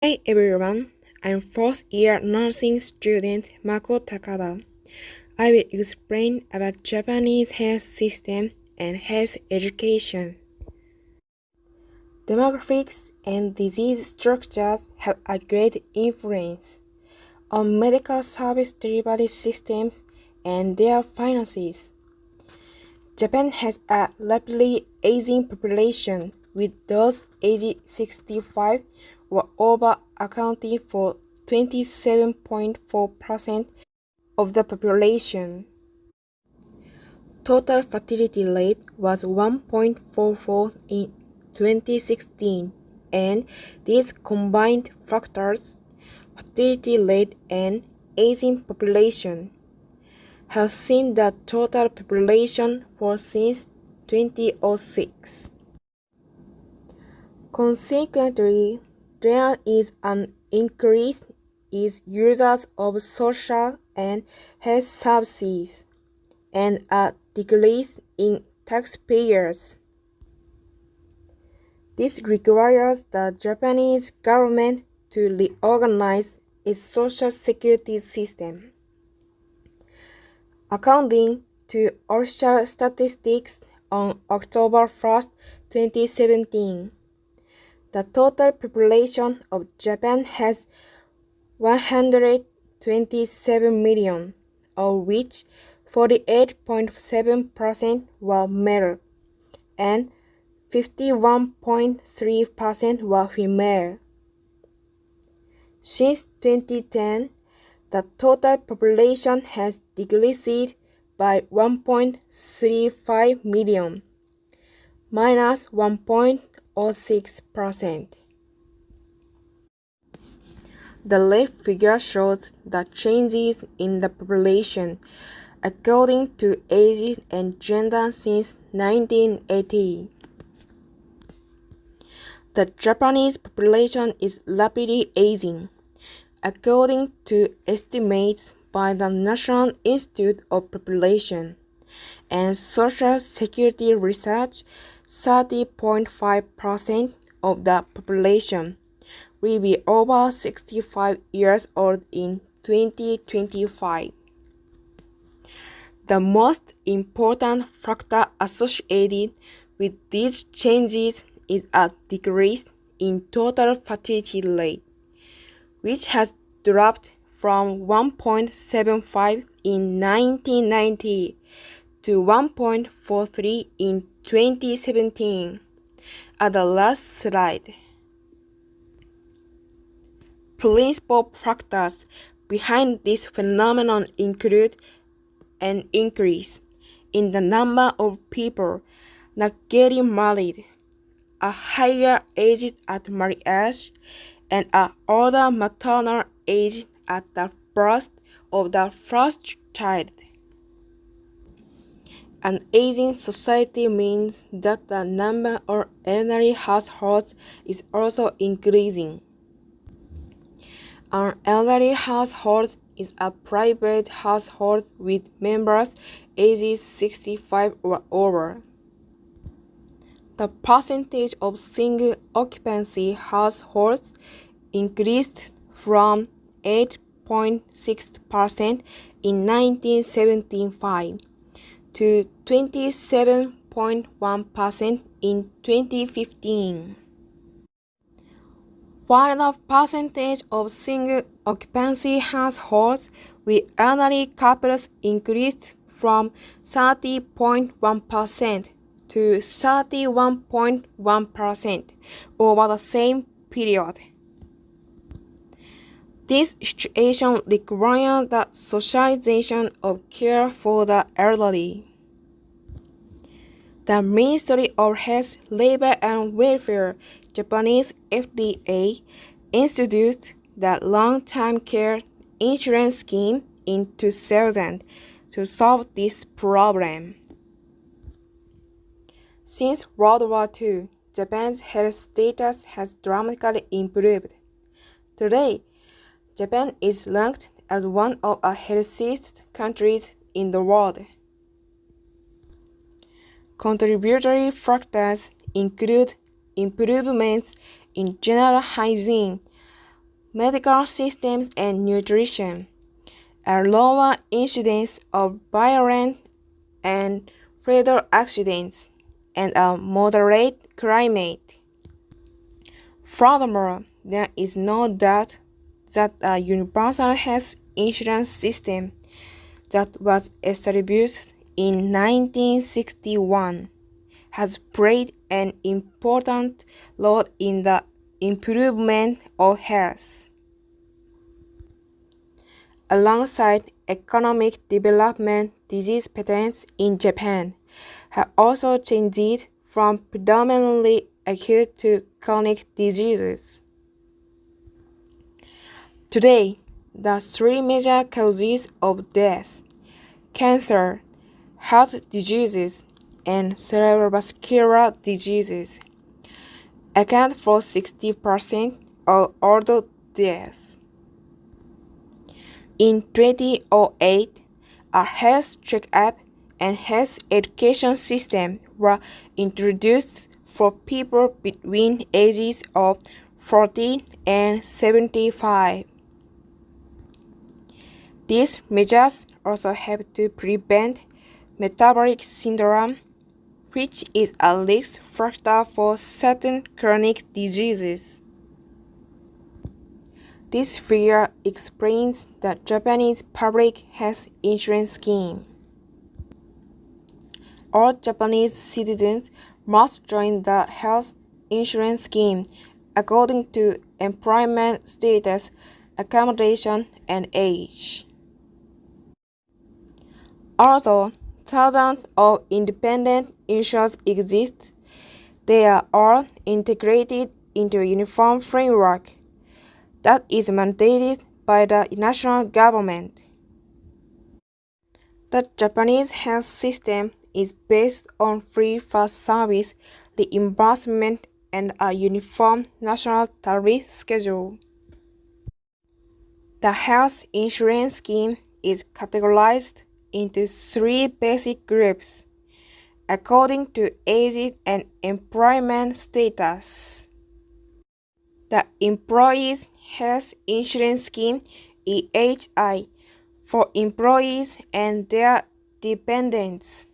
Hi everyone, I'm fourth year nursing student Mako Takada. I will explain about Japanese health system and health education. Demographics and disease structures have a great influence on medical service delivery systems and their finances. Japan has a rapidly aging population, with those aged 65 or over accounting for 27.4% of the population. Total fertility rate was 1.44 in 2016, and these combined factors, fertility rate and aging population, have seen the total population fall since 2006. Consequently, there is an increase in users of social and health services and a decrease in taxpayers. This requires the Japanese government to reorganize its social security system. According to official statistics on October 1st, 2017, the total population of Japan has 127 million, of which 48.7% were male and 51.3% were female. Since 2010, the total population has decreased by 1.35 million, minus 1.06%. The left figure shows the changes in the population according to age and gender since 1980. The Japanese population is rapidly aging. According to estimates by the National Institute of Population and Social Security Research, 30.5% of the population will be over 65 years old in 2025. The most important factor associated with these changes is a decrease in total fertility rate, which has dropped from 1.75 in 1990 to 1.43 in 2017. At the last slide, principal factors behind this phenomenon include an increase in the number of people not getting married, a higher age at marriage, and an older maternal age at the birth of the first child. An aging society means that the number of elderly households is also increasing. An elderly household is a private household with members ages 65 or over. The percentage of single occupancy households increased from 8.6% in 1975 to 27.1% in 2015. While the percentage of single occupancy households with elderly couples increased from 30.1% to 31.1% over the same period. This situation requires the socialization of care for the elderly. The Ministry of Health, Labor and Welfare, Japanese FDA, introduced the long-term care insurance scheme in 2000 to solve this problem. Since World War II, Japan's health status has dramatically improved. Today, Japan is ranked as one of the healthiest countries in the world. Contributory factors include improvements in general hygiene, medical systems and nutrition, a lower incidence of violent and fatal accidents, and a moderate climate. Furthermore, there is no doubt that a universal health insurance system that was established in 1961 has played an important role in the improvement of health. Alongside economic development, disease patterns in Japan have also changed from predominantly acute to chronic diseases. Today, the three major causes of death, cancer, heart diseases, and cerebrovascular diseases, account for 60% of all deaths. In 2008, a health checkup and health education system were introduced for people between ages of 40 and 75. These measures also help to prevent metabolic syndrome, which is a risk factor for certain chronic diseases. This figure explains the Japanese public health insurance scheme. All Japanese citizens must join the health insurance scheme according to employment status, accommodation, and age. Also, thousands of independent insurers exist. They are all integrated into a uniform framework that is mandated by the national government. The Japanese health system is based on free first service, reimbursement, and a uniform national tariff schedule. The health insurance scheme is categorized into three basic groups according to age and employment status. The Employees Health Insurance Scheme (EHI) for employees and their dependents.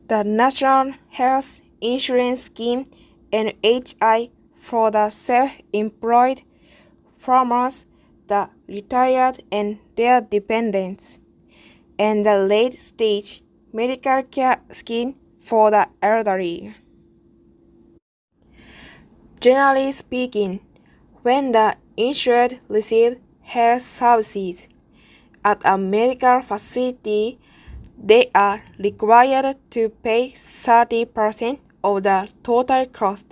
The National Health Insurance Scheme (NHI) for the self-employed, farmers, the retired, and their dependents, and the late-stage medical care scheme for the elderly. Generally speaking, when the insured receives health services at a medical facility, they are required to pay 30% of the total cost.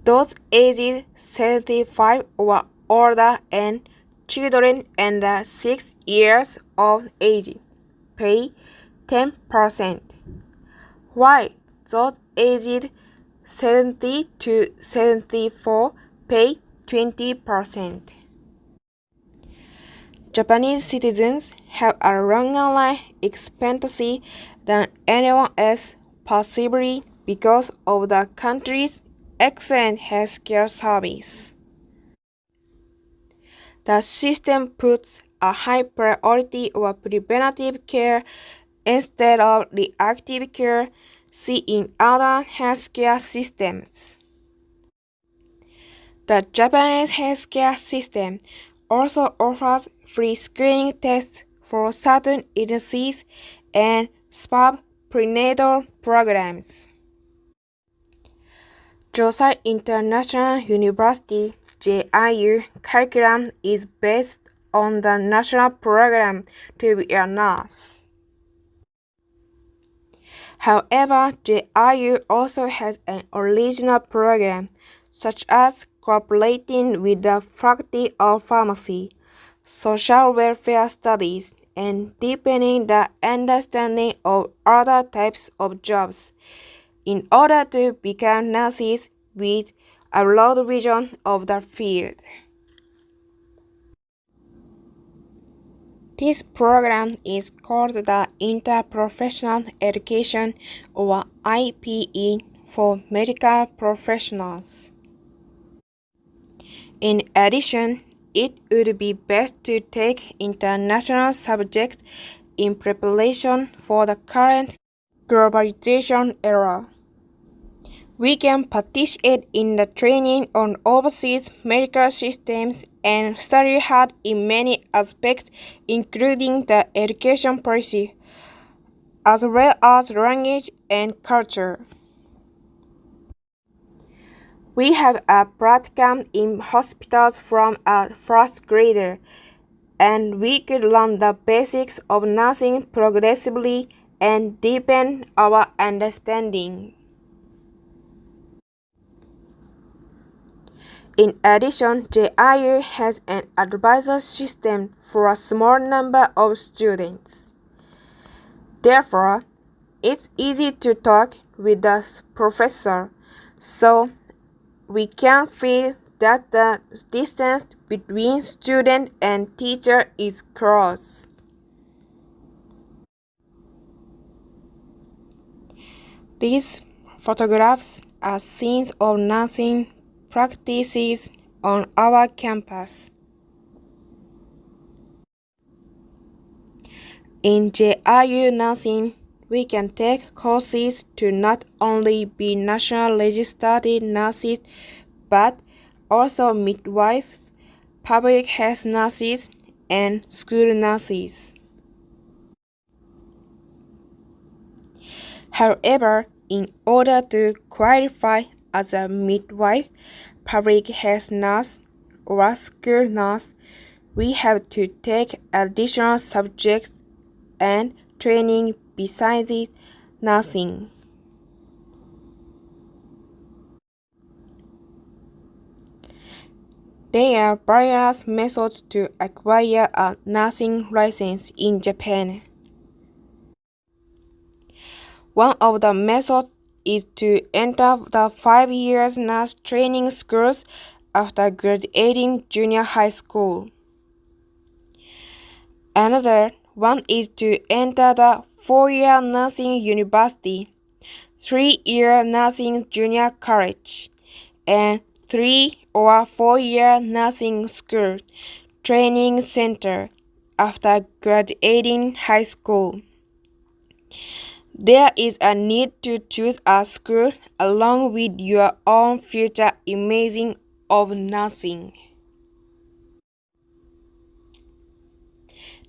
Those aged 75 or older and children under 6 years of age pay 10%, while those aged 70 to 74 pay 20%. Japanese citizens have a longer life expectancy than anyone else, possibly because of the country's excellent healthcare service. The system puts a high priority on preventive care instead of reactive care seen in other healthcare systems. The Japanese healthcare system also offers free screening tests for certain illnesses and SPAB prenatal programs. Josai International University (JIU) curriculum is based on the national program to be a nurse. However, JIU also has an original program, such as cooperating with the Faculty of Pharmacy, Social Welfare Studies, and deepening the understanding of other types of jobs in order to become nurses with a broad vision of the field. This program is called the Interprofessional Education or IPE for medical professionals. In addition, it would be best to take international subjects in preparation for the current globalization era. We can participate in the training on overseas medical systems and study hard in many aspects, including the education policy, as well as language and culture. We have a practicum in hospitals from a first grader, and we could learn the basics of nursing progressively and deepen our understanding. In addition, JIU has an advisor system for a small number of students. Therefore, it's easy to talk with the professor, so we can feel that the distance between student and teacher is close. These photographs are scenes of nursing practices on our campus. In JIU Nursing, we can take courses to not only be national registered nurses but also midwives, public health nurses, and school nurses. However, in order to qualify as a midwife, public health nurse, or school nurse, we have to take additional subjects and training besides nursing. There are various methods to acquire a nursing license in Japan. One of the methods is to enter the 5-year nurse training schools after graduating junior high school. Another one is to enter the 4-year nursing university, 3-year nursing junior college, and 3 or 4-year nursing school training center after graduating high school. There is a need to choose a school along with your own future imaging of nursing.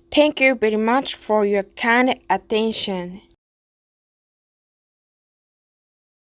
Thank you very much for your kind attention.